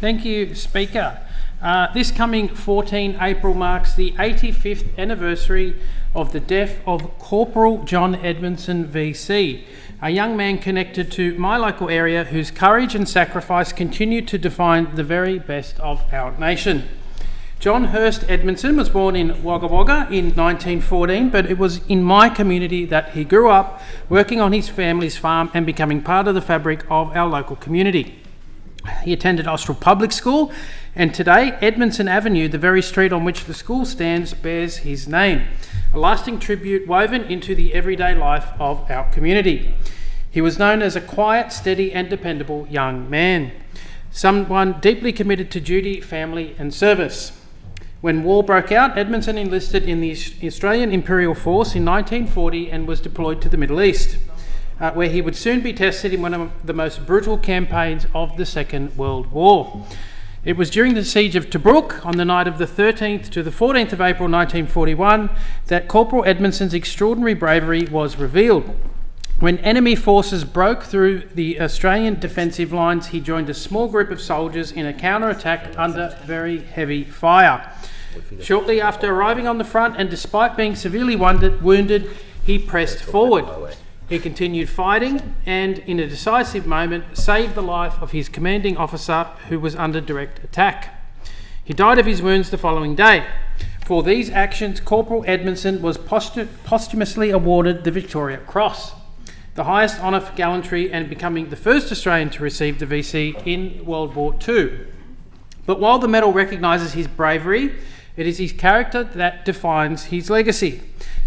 Thank you, Speaker. This coming 14 April marks the 85th anniversary of the death of Corporal John Edmondson VC, a young man connected to my local area whose courage and sacrifice continue to define the very best of our nation. John Hurst Edmondson was born in Wagga Wagga in 1914, but it was in my community that he grew up, working on his family's farm and becoming part of the fabric of our local community. He attended Austral Public School, and today Edmondson Avenue, the very street on which the school stands, bears his name, a lasting tribute woven into the everyday life of our community. He was known as a quiet, steady and dependable young man, someone deeply committed to duty, family and service. When war broke out, Edmondson enlisted in the Australian Imperial Force in 1940 and was deployed to the Middle East, where he would soon be tested in one of the most brutal campaigns of the Second World War. It was during the siege of Tobruk on the night of the 13th to the 14th of April 1941 that Corporal Edmondson's extraordinary bravery was revealed. When enemy forces broke through the Australian defensive lines, he joined a small group of soldiers in a counter-attack under very heavy fire. Shortly after arriving on the front, and despite being severely wounded, he pressed forward. He continued fighting and, in a decisive moment, saved the life of his commanding officer who was under direct attack. He died of his wounds the following day. For these actions, Corporal Edmondson was posthumously awarded the Victoria Cross, the highest honour for gallantry, and becoming the first Australian to receive the VC in World War II. But while the medal recognises his bravery, it is his character that defines his legacy.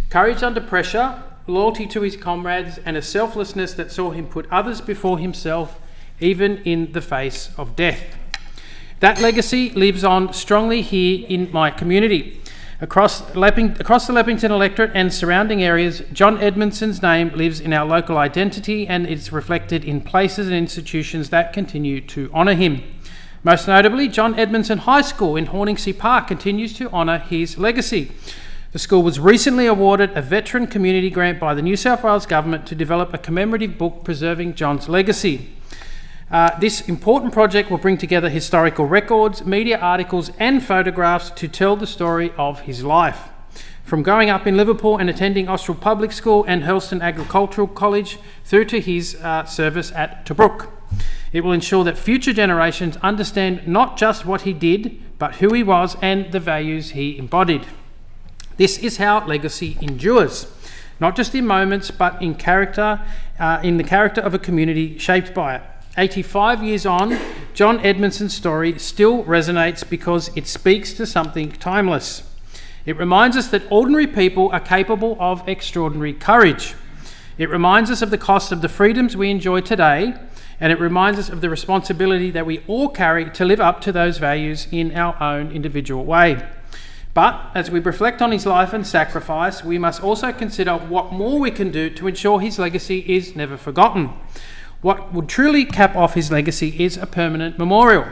Courage under pressure, loyalty to his comrades, and a selflessness that saw him put others before himself, even in the face of death. That legacy lives on strongly here in my community. Across the Leppington electorate and surrounding areas, John Edmondson's name lives in our local identity, and it's reflected in places and institutions that continue to honour him. Most notably, John Edmondson High School in Horningsea Park continues to honour his legacy. The school was recently awarded a Veteran Community Grant by the New South Wales Government to develop a commemorative book preserving John's legacy. This important project will bring together historical records, media articles and photographs to tell the story of his life. From growing up in Liverpool and attending Austral Public School and Hurlston Agricultural College through to his service at Tobruk. It will ensure that future generations understand not just what he did, but who he was and the values he embodied. This is how legacy endures, not just in moments, but in character, in the character of a community shaped by it. 85 years on, John Edmondson's story still resonates because it speaks to something timeless. It reminds us that ordinary people are capable of extraordinary courage. It reminds us of the cost of the freedoms we enjoy today, and it reminds us of the responsibility that we all carry to live up to those values in our own individual way. But as we reflect on his life and sacrifice, we must also consider what more we can do to ensure his legacy is never forgotten. What would truly cap off his legacy is a permanent memorial.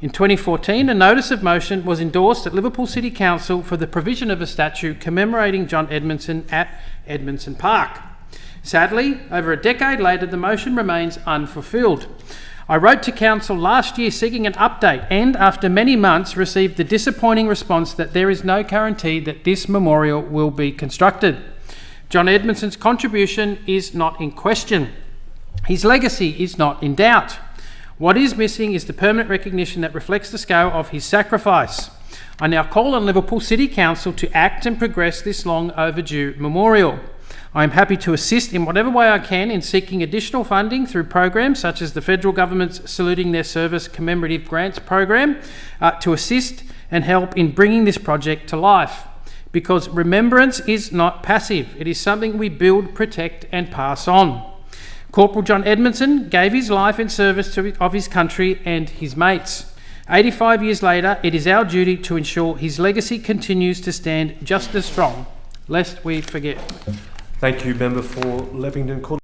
In 2014, a notice of motion was endorsed at Liverpool City Council for the provision of a statue commemorating John Edmondson at Edmondson Park. Sadly, over a decade later, the motion remains unfulfilled. I wrote to Council last year seeking an update, and after many months received the disappointing response that there is no guarantee that this memorial will be constructed. John Edmondson's contribution is not in question. His legacy is not in doubt. What is missing is the permanent recognition that reflects the scale of his sacrifice. I now call on Liverpool City Council to act and progress this long overdue memorial. I am happy to assist in whatever way I can in seeking additional funding through programs such as the federal government's Saluting Their Service Commemorative Grants program to assist and help in bringing this project to life. Because remembrance is not passive. It is something we build, protect and pass on. Corporal John Edmondson gave his life in service of his country and his mates. 85 years later, it is our duty to ensure his legacy continues to stand just as strong, lest we forget. Thank you, Member for Leppington.